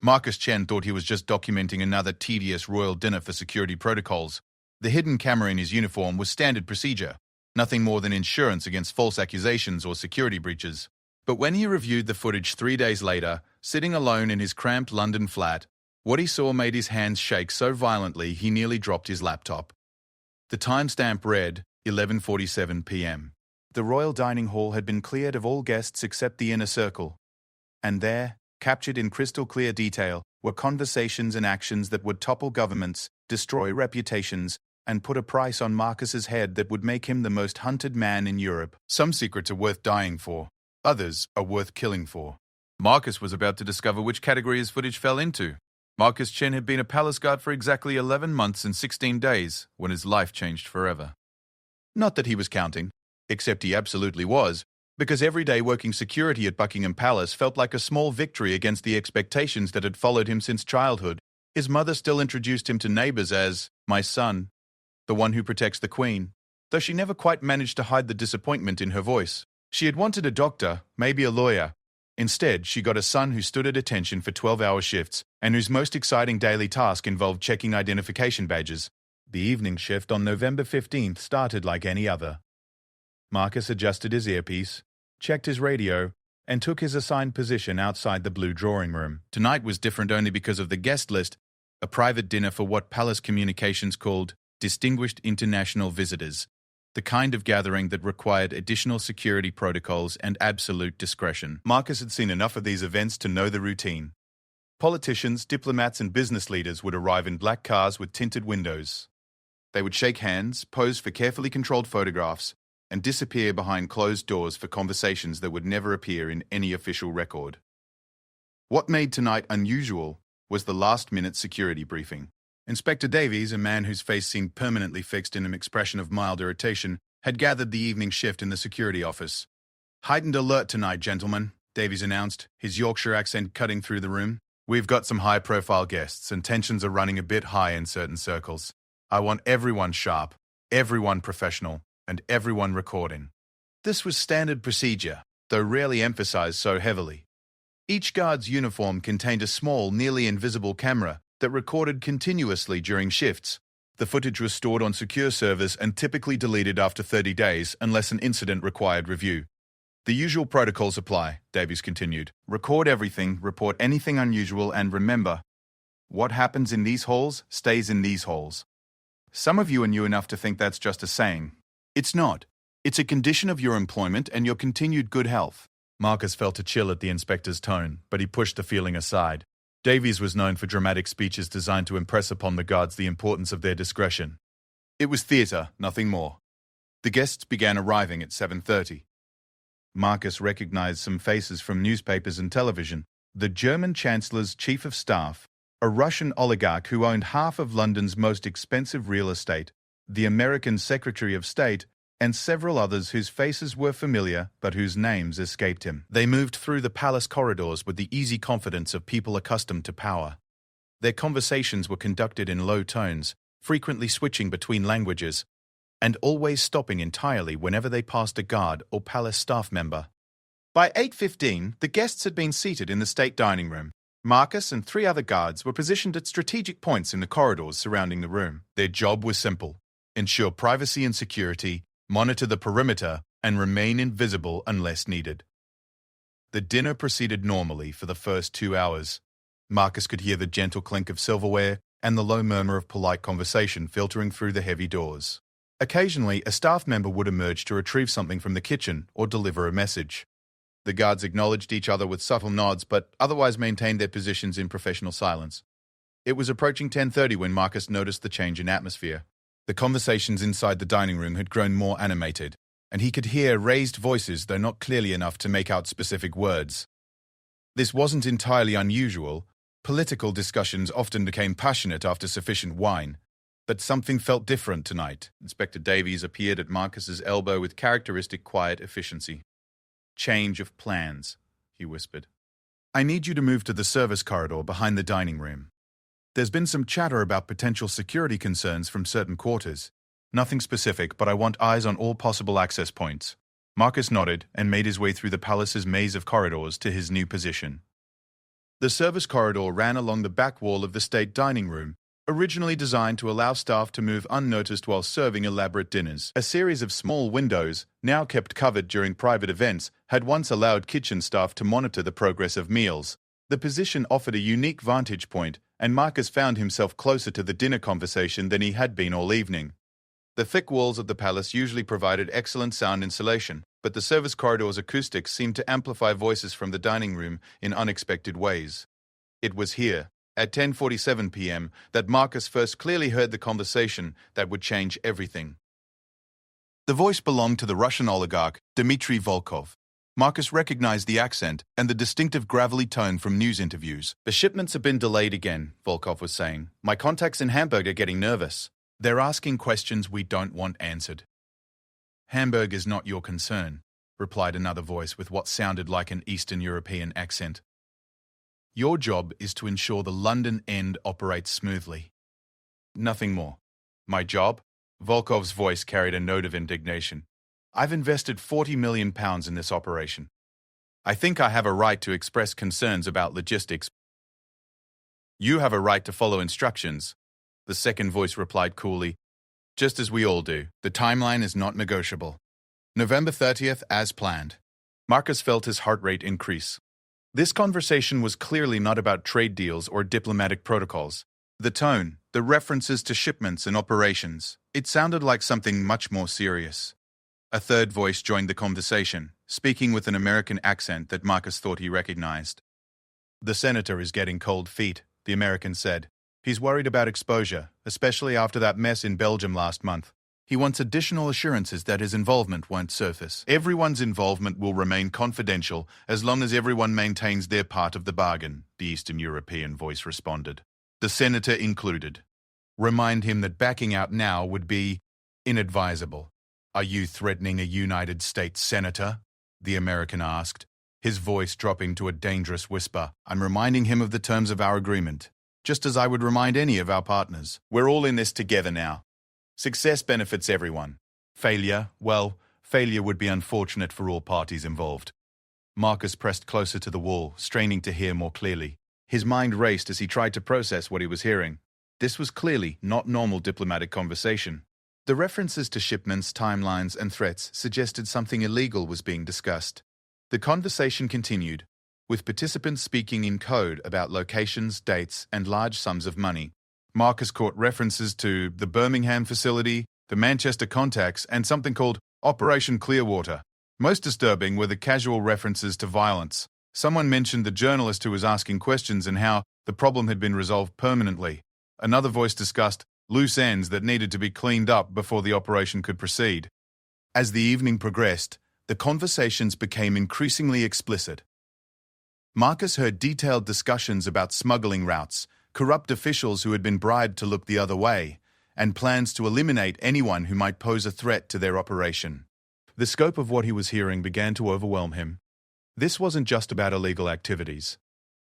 Marcus Chen thought he was just documenting another tedious royal dinner for security protocols. The hidden camera in his uniform was standard procedure, nothing more than insurance against false accusations or security breaches. But when he reviewed the footage 3 days later, sitting alone in his cramped London flat, what he saw made his hands shake so violently he nearly dropped his laptop. The timestamp read 11:47 p.m. The royal dining hall had been cleared of all guests except the inner circle. And there, captured in crystal clear detail, were conversations and actions that would topple governments, destroy reputations, and put a price on Marcus's head that would make him the most hunted man in Europe. Some secrets are worth dying for. Others are worth killing for. Marcus was about to discover which category his footage fell into. Marcus Chen had been a palace guard for exactly 11 months and 16 days when his life changed forever. Not that he was counting, except he absolutely was, because every day working security at Buckingham Palace felt like a small victory against the expectations that had followed him since childhood. His mother still introduced him to neighbors as, "my son," the one who protects the Queen, though she never quite managed to hide the disappointment in her voice. She had wanted a doctor, maybe a lawyer. Instead, she got a son who stood at attention for 12-hour shifts and whose most exciting daily task involved checking identification badges. The evening shift on November 15th started like any other. Marcus adjusted his earpiece, checked his radio, and took his assigned position outside the blue drawing room. Tonight was different only because of the guest list, a private dinner for what Palace Communications called distinguished international visitors, the kind of gathering that required additional security protocols and absolute discretion. Marcus had seen enough of these events to know the routine. Politicians, diplomats, and business leaders would arrive in black cars with tinted windows. They would shake hands, pose for carefully controlled photographs, and disappear behind closed doors for conversations that would never appear in any official record. What made tonight unusual was the last-minute security briefing. Inspector Davies, a man whose face seemed permanently fixed in an expression of mild irritation, had gathered the evening shift in the security office. "Heightened alert tonight, gentlemen," Davies announced, his Yorkshire accent cutting through the room. "We've got some high-profile guests, and tensions are running a bit high in certain circles. I want everyone sharp, everyone professional, and everyone recording." This was standard procedure, though rarely emphasized so heavily. Each guard's uniform contained a small, nearly invisible camera that recorded continuously during shifts. The footage was stored on secure servers and typically deleted after 30 days unless an incident required review. "The usual protocols apply," Davies continued. "Record everything, report anything unusual, and remember, what happens in these halls stays in these halls." Some of you are new enough to think that's just a saying. It's not. It's a condition of your employment and your continued good health. Marcus felt a chill at the inspector's tone, but he pushed the feeling aside. Davies was known for dramatic speeches designed to impress upon the guards the importance of their discretion. It was theatre, nothing more. The guests began arriving at 7:30. Marcus recognized some faces from newspapers and television. The German Chancellor's chief of staff, a Russian oligarch who owned half of London's most expensive real estate, the American Secretary of State, and several others whose faces were familiar but whose names escaped him. They moved through the palace corridors with the easy confidence of people accustomed to power. Their conversations were conducted in low tones, frequently switching between languages, and always stopping entirely whenever they passed a guard or palace staff member. By 8:15, the guests had been seated in the state dining room. Marcus and 3 other guards were positioned at strategic points in the corridors surrounding the room. Their job was simple: ensure privacy and security, monitor the perimeter, and remain invisible unless needed. The dinner proceeded normally for the first 2 hours. Marcus could hear the gentle clink of silverware and the low murmur of polite conversation filtering through the heavy doors. Occasionally, a staff member would emerge to retrieve something from the kitchen or deliver a message. The guards acknowledged each other with subtle nods, but otherwise maintained their positions in professional silence. It was approaching 10:30 when Marcus noticed the change in atmosphere. The conversations inside the dining room had grown more animated, and he could hear raised voices, though not clearly enough to make out specific words. This wasn't entirely unusual. Political discussions often became passionate after sufficient wine, but something felt different tonight. Inspector Davies appeared at Marcus's elbow with characteristic quiet efficiency. "Change of plans," he whispered. "I need you to move to the service corridor behind the dining room. There's been some chatter about potential security concerns from certain quarters. Nothing specific, but I want eyes on all possible access points." Marcus nodded and made his way through the palace's maze of corridors to his new position. The service corridor ran along the back wall of the state dining room, originally designed to allow staff to move unnoticed while serving elaborate dinners. A series of small windows, now kept covered during private events, had once allowed kitchen staff to monitor the progress of meals. The position offered a unique vantage point, and Marcus found himself closer to the dinner conversation than he had been all evening. The thick walls of the palace usually provided excellent sound insulation, but the service corridor's acoustics seemed to amplify voices from the dining room in unexpected ways. It was here, at 10:47 p.m., that Marcus first clearly heard the conversation that would change everything. The voice belonged to the Russian oligarch, Dmitry Volkov. Marcus recognized the accent and the distinctive gravelly tone from news interviews. "The shipments have been delayed again," Volkov was saying. "My contacts in Hamburg are getting nervous. They're asking questions we don't want answered." "Hamburg is not your concern," replied another voice with what sounded like an Eastern European accent. "Your job is to ensure the London end operates smoothly. Nothing more." "My job?" Volkov's voice carried a note of indignation. "I've invested £40 million in this operation. I think I have a right to express concerns about logistics." "You have a right to follow instructions," the second voice replied coolly. "Just as we all do. The timeline is not negotiable. November 30th, as planned." Marcus felt his heart rate increase. This conversation was clearly not about trade deals or diplomatic protocols. The tone, the references to shipments and operations, it sounded like something much more serious. A third voice joined the conversation, speaking with an American accent that Marcus thought he recognized. "The senator is getting cold feet," the American said. "He's worried about exposure, especially after that mess in Belgium last month. He wants additional assurances that his involvement won't surface. Everyone's involvement will remain confidential as long as everyone maintains their part of the bargain," the Eastern European voice responded. "The senator included. Remind him that backing out now would be inadvisable." "Are you threatening a United States senator?" the American asked, his voice dropping to a dangerous whisper. "I'm reminding him of the terms of our agreement, just as I would remind any of our partners. We're all in this together now. Success benefits everyone. Failure would be unfortunate for all parties involved." Marcus pressed closer to the wall, straining to hear more clearly. His mind raced as he tried to process what he was hearing. This was clearly not normal diplomatic conversation. The references to shipments, timelines, and threats suggested something illegal was being discussed. The conversation continued, with participants speaking in code about locations, dates, and large sums of money. Marcus caught references to the Birmingham facility, the Manchester contacts, and something called Operation Clearwater. Most disturbing were the casual references to violence. Someone mentioned the journalist who was asking questions and how the problem had been resolved permanently. Another voice discussed loose ends that needed to be cleaned up before the operation could proceed. As the evening progressed, the conversations became increasingly explicit. Marcus heard detailed discussions about smuggling routes, corrupt officials who had been bribed to look the other way, and plans to eliminate anyone who might pose a threat to their operation. The scope of what he was hearing began to overwhelm him. This wasn't just about illegal activities.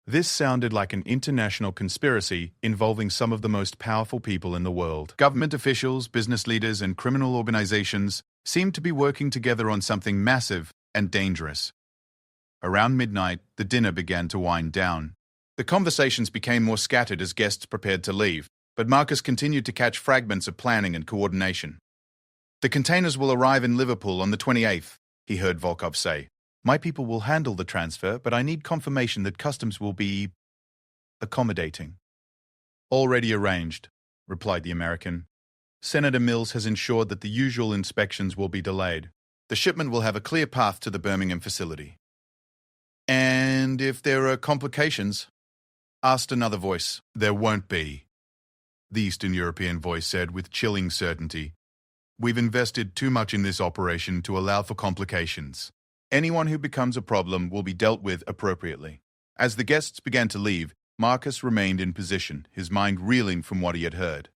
This sounded like an international conspiracy involving some of the most powerful people in the world. Government officials, business leaders, and criminal organizations seemed to be working together on something massive and dangerous. Around midnight, the dinner began to wind down. The conversations became more scattered as guests prepared to leave, but Marcus continued to catch fragments of planning and coordination. "The containers will arrive in Liverpool on the 28th, he heard Volkov say. "My people will handle the transfer, but I need confirmation that customs will be accommodating." "Already arranged," replied the American. "Senator Mills has ensured that the usual inspections will be delayed. The shipment will have a clear path to the Birmingham facility." "And if there are complications?" asked another voice. "There won't be," the Eastern European voice said with chilling certainty. "We've invested too much in this operation to allow for complications. Anyone who becomes a problem will be dealt with appropriately." As the guests began to leave, Marcus remained in position, his mind reeling from what he had heard.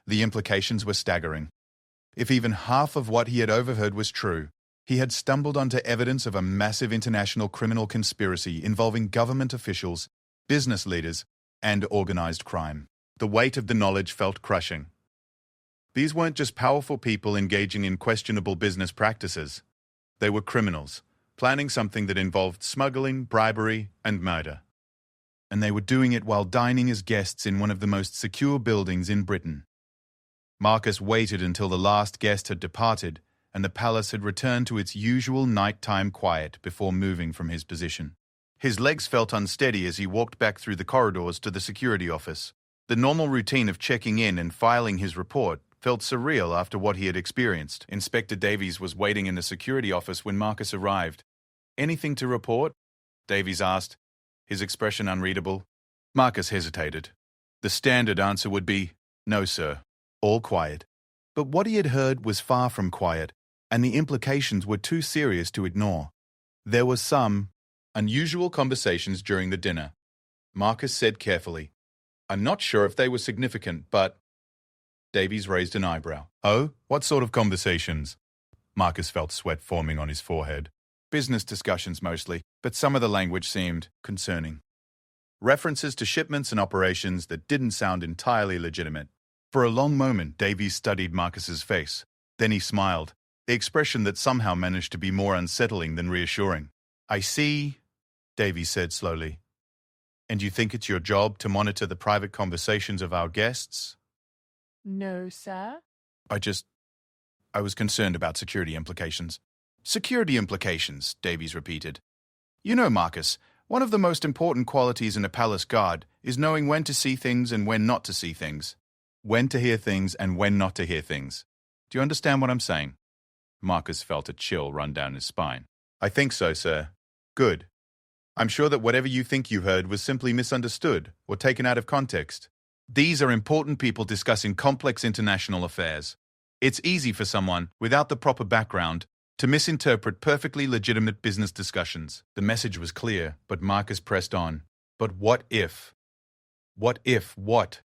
The implications were staggering. If even half of what he had overheard was true, he had stumbled onto evidence of a massive international criminal conspiracy involving government officials, business leaders, and organized crime. The weight of the knowledge felt crushing. These weren't just powerful people engaging in questionable business practices. They were criminals, planning something that involved smuggling, bribery, and murder. and they were doing it while dining as guests in one of the most secure buildings in Britain. Marcus waited until the last guest had departed and the palace had returned to its usual nighttime quiet before moving from his position. His legs felt unsteady as he walked back through the corridors to the security office. The normal routine of checking in and filing his report felt surreal after what he had experienced. Inspector Davies was waiting in the security office when Marcus arrived. "Anything to report?" Davies asked, his expression unreadable. Marcus hesitated. The standard answer would be, "No, sir. All quiet." But what he had heard was far from quiet, and the implications were too serious to ignore. There were some unusual conversations during the dinner. Marcus said carefully, "I'm not sure if they were significant, but—" Davies raised an eyebrow. "Oh, what sort of conversations?" Marcus felt sweat forming on his forehead. Business discussions mostly, but some of the language seemed concerning. References to shipments and operations that didn't sound entirely legitimate. For a long moment, Davies studied Marcus's face. Then he smiled, the expression that somehow managed to be more unsettling than reassuring. "I see," Davies said slowly. "And you think it's your job to monitor the private conversations of our guests?" "No, sir." I was concerned about security implications." "Security implications," Davies repeated. "You know, Marcus, one of the most important qualities in a palace guard is knowing when to see things and when not to see things. When to hear things and when not to hear things. Do you understand what I'm saying?" Marcus felt a chill run down his spine. "I think so, sir." "Good. I'm sure that whatever you think you heard was simply misunderstood or taken out of context. These are important people discussing complex international affairs. It's easy for someone, without the proper background, to misinterpret perfectly legitimate business discussions." The message was clear, but Marcus pressed on. "But what if?" "What if what?"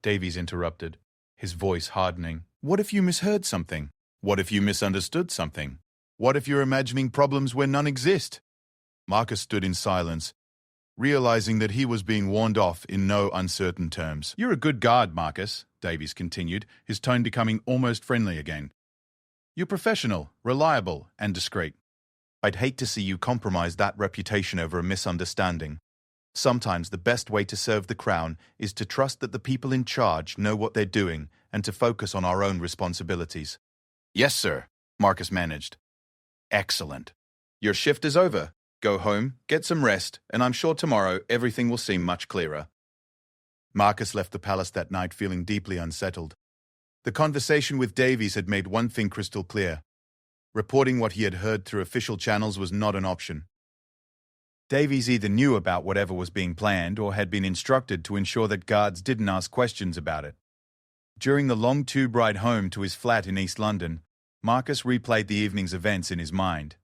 Davies interrupted, his voice hardening. "What if you misheard something? What if you misunderstood something? What if you're imagining problems where none exist?" Marcus stood in silence, realizing that he was being warned off in no uncertain terms. "You're a good guard, Marcus," Davies continued, his tone becoming almost friendly again. "You're professional, reliable, and discreet. I'd hate to see you compromise that reputation over a misunderstanding. Sometimes the best way to serve the crown is to trust that the people in charge know what they're doing and to focus on our own responsibilities." "Yes, sir," Marcus managed. "Excellent. Your shift is over. Go home, get some rest, and I'm sure tomorrow everything will seem much clearer." Marcus left the palace that night feeling deeply unsettled. The conversation with Davies had made one thing crystal clear. Reporting what he had heard through official channels was not an option. Davies either knew about whatever was being planned or had been instructed to ensure that guards didn't ask questions about it. During the long tube ride home to his flat in East London, Marcus replayed the evening's events in his mind.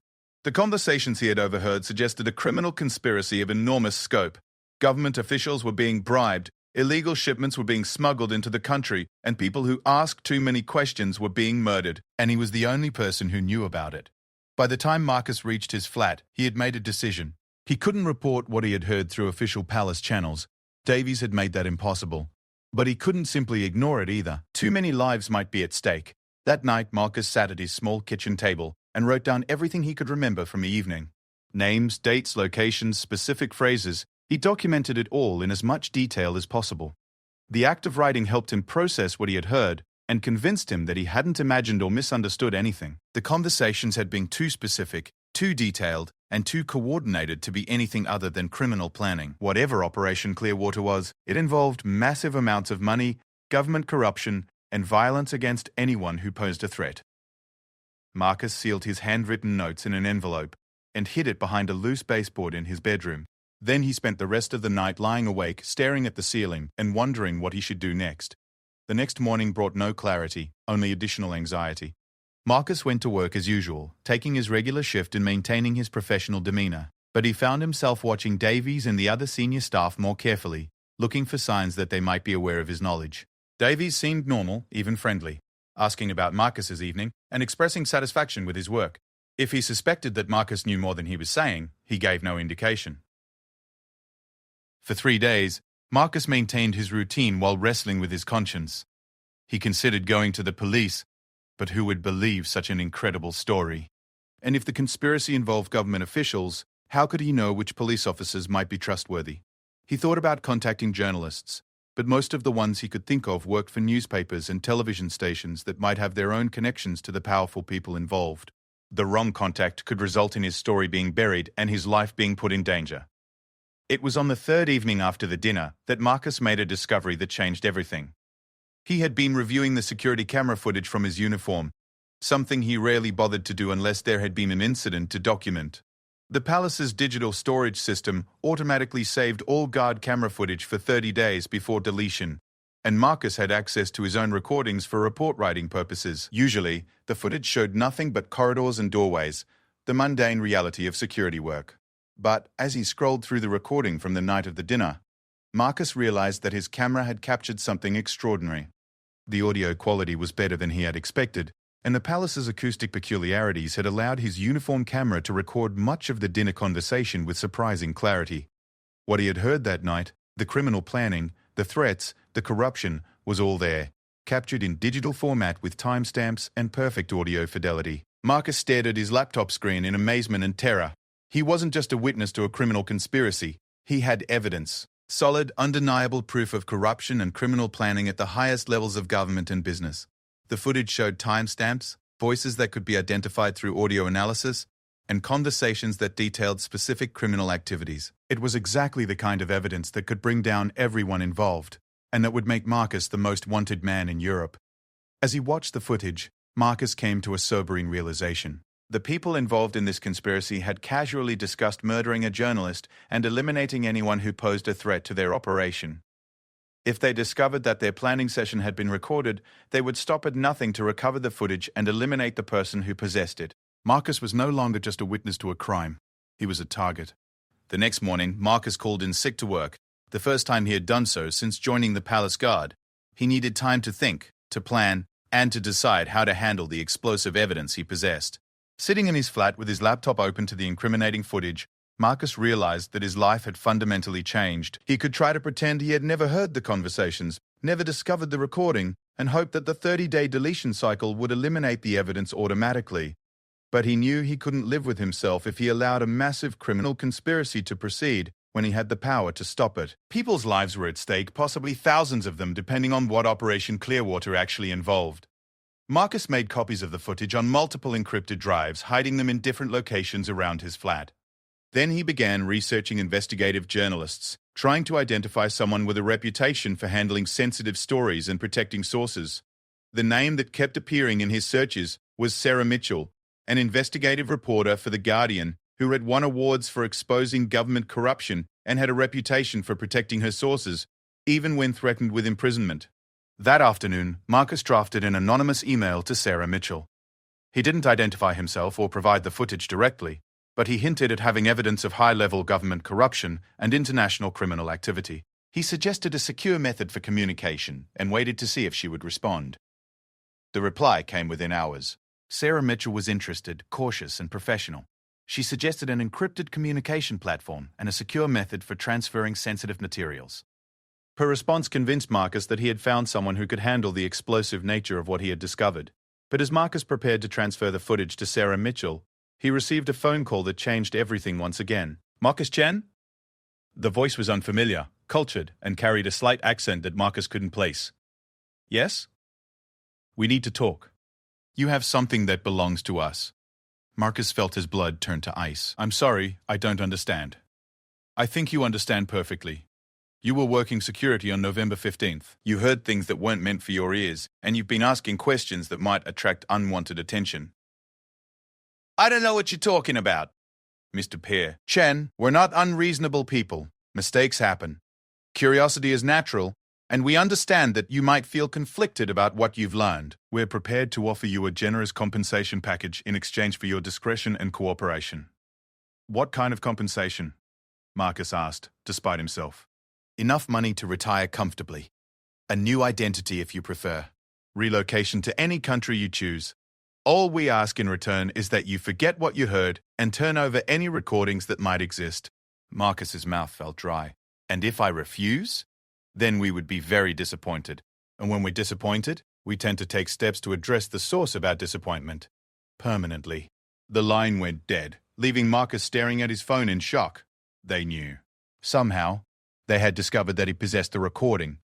The conversations he had overheard suggested a criminal conspiracy of enormous scope. Government officials were being bribed, illegal shipments were being smuggled into the country, and people who asked too many questions were being murdered, and he was the only person who knew about it. By the time Marcus reached his flat, he had made a decision. He couldn't report what he had heard through official palace channels. Davies had made that impossible. But he couldn't simply ignore it either. Too many lives might be at stake. That night, Marcus sat at his small kitchen table and wrote down everything he could remember from the evening. Names, dates, locations, specific phrases. He documented it all in as much detail as possible. The act of writing helped him process what he had heard and convinced him that he hadn't imagined or misunderstood anything. The conversations had been too specific, too detailed, and too coordinated to be anything other than criminal planning. Whatever Operation Clearwater was, it involved massive amounts of money, government corruption, and violence against anyone who posed a threat. Marcus sealed his handwritten notes in an envelope and hid it behind a loose baseboard in his bedroom. Then he spent the rest of the night lying awake, staring at the ceiling and wondering what he should do next. The next morning brought no clarity, only additional anxiety. Marcus went to work as usual, taking his regular shift and maintaining his professional demeanor. But he found himself watching Davies and the other senior staff more carefully, looking for signs that they might be aware of his knowledge. Davies seemed normal, even friendly, asking about Marcus's evening and expressing satisfaction with his work. If he suspected that Marcus knew more than he was saying, he gave no indication. For 3 days, Marcus maintained his routine while wrestling with his conscience. He considered going to the police, but who would believe such an incredible story? And if the conspiracy involved government officials, how could he know which police officers might be trustworthy? He thought about contacting journalists, but most of the ones he could think of worked for newspapers and television stations that might have their own connections to the powerful people involved. The wrong contact could result in his story being buried and his life being put in danger. It was on the third evening after the dinner that Marcus made a discovery that changed everything. He had been reviewing the security camera footage from his uniform, something he rarely bothered to do unless there had been an incident to document. The palace's digital storage system automatically saved all guard camera footage for 30 days before deletion, and Marcus had access to his own recordings for report writing purposes. Usually, the footage showed nothing but corridors and doorways, the mundane reality of security work. But as he scrolled through the recording from the night of the dinner, Marcus realized that his camera had captured something extraordinary. The audio quality was better than he had expected, and the palace's acoustic peculiarities had allowed his uniform camera to record much of the dinner conversation with surprising clarity. What he had heard that night, the criminal planning, the threats, the corruption, was all there, captured in digital format with timestamps and perfect audio fidelity. Marcus stared at his laptop screen in amazement and terror. He wasn't just a witness to a criminal conspiracy. He had evidence. Solid, undeniable proof of corruption and criminal planning at the highest levels of government and business. The footage showed timestamps, voices that could be identified through audio analysis, and conversations that detailed specific criminal activities. It was exactly the kind of evidence that could bring down everyone involved, and that would make Marcus the most wanted man in Europe. As he watched the footage, Marcus came to a sobering realization. The people involved in this conspiracy had casually discussed murdering a journalist and eliminating anyone who posed a threat to their operation. If they discovered that their planning session had been recorded, they would stop at nothing to recover the footage and eliminate the person who possessed it. Marcus was no longer just a witness to a crime. He was a target. The next morning, Marcus called in sick to work, the first time he had done so since joining the palace guard. He needed time to think, to plan, and to decide how to handle the explosive evidence he possessed. Sitting in his flat with his laptop open to the incriminating footage, Marcus realized that his life had fundamentally changed. He could try to pretend he had never heard the conversations, never discovered the recording, and hope that the 30-day deletion cycle would eliminate the evidence automatically. But he knew he couldn't live with himself if he allowed a massive criminal conspiracy to proceed when he had the power to stop it. People's lives were at stake, possibly thousands of them, depending on what Operation Clearwater actually involved. Marcus made copies of the footage on multiple encrypted drives, hiding them in different locations around his flat. Then he began researching investigative journalists, trying to identify someone with a reputation for handling sensitive stories and protecting sources. The name that kept appearing in his searches was Sarah Mitchell, an investigative reporter for The Guardian who had won awards for exposing government corruption and had a reputation for protecting her sources, even when threatened with imprisonment. That afternoon, Marcus drafted an anonymous email to Sarah Mitchell. He didn't identify himself or provide the footage directly, but he hinted at having evidence of high-level government corruption and international criminal activity. He suggested a secure method for communication and waited to see if she would respond. The reply came within hours. Sarah Mitchell was interested, cautious, and professional. She suggested an encrypted communication platform and a secure method for transferring sensitive materials. Her response convinced Marcus that he had found someone who could handle the explosive nature of what he had discovered. But as Marcus prepared to transfer the footage to Sarah Mitchell, he received a phone call that changed everything once again. Marcus Chen? The voice was unfamiliar, cultured, and carried a slight accent that Marcus couldn't place. Yes? We need to talk. You have something that belongs to us. Marcus felt his blood turn to ice. I'm sorry, I don't understand. I think you understand perfectly. You were working security on November 15th. You heard things that weren't meant for your ears, and you've been asking questions that might attract unwanted attention. I don't know what you're talking about, Mr. Pear. Chen, we're not unreasonable people. Mistakes happen. Curiosity is natural, and we understand that you might feel conflicted about what you've learned. We're prepared to offer you a generous compensation package in exchange for your discretion and cooperation. What kind of compensation? Marcus asked, despite himself. Enough money to retire comfortably. A new identity if you prefer. Relocation to any country you choose. All we ask in return is that you forget what you heard and turn over any recordings that might exist. Marcus's mouth felt dry. And if I refuse? Then we would be very disappointed. And when we're disappointed, we tend to take steps to address the source of our disappointment. Permanently. The line went dead, leaving Marcus staring at his phone in shock. They knew. Somehow, They had discovered that he possessed the recording,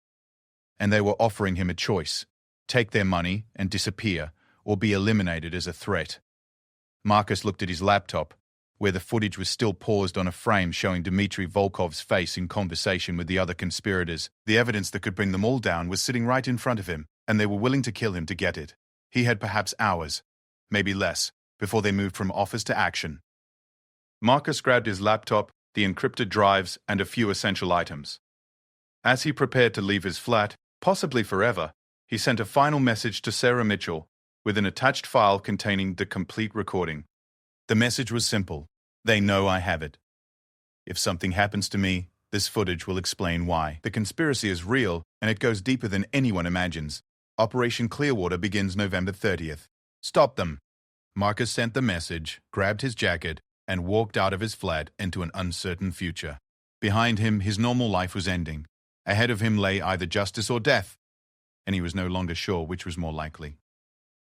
and they were offering him a choice: take their money and disappear, or be eliminated as a threat. Marcus looked at his laptop, where the footage was still paused on a frame showing Dmitry Volkov's face in conversation with the other conspirators. The evidence that could bring them all down was sitting right in front of him, and they were willing to kill him to get it. He had perhaps hours, maybe less, before they moved from offers to action. Marcus grabbed his laptop, the encrypted drives, and a few essential items. As he prepared to leave his flat, possibly forever, he sent a final message to Sarah Mitchell with an attached file containing the complete recording. The message was simple: they know I have it. If something happens to me, this footage will explain why. The conspiracy is real, and it goes deeper than anyone imagines. Operation Clearwater begins November 30th. Stop them. Marcus sent the message, grabbed his jacket, and walked out of his flat into an uncertain future. Behind him, his normal life was ending. Ahead of him lay either justice or death, and he was no longer sure which was more likely.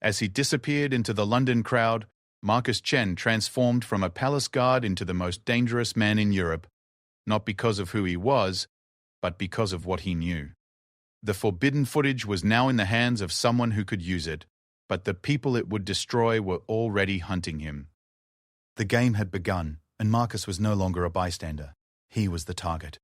As he disappeared into the London crowd, Marcus Chen transformed from a palace guard into the most dangerous man in Europe, not because of who he was, but because of what he knew. The forbidden footage was now in the hands of someone who could use it, but the people it would destroy were already hunting him. The game had begun, and Marcus was no longer a bystander. He was the target.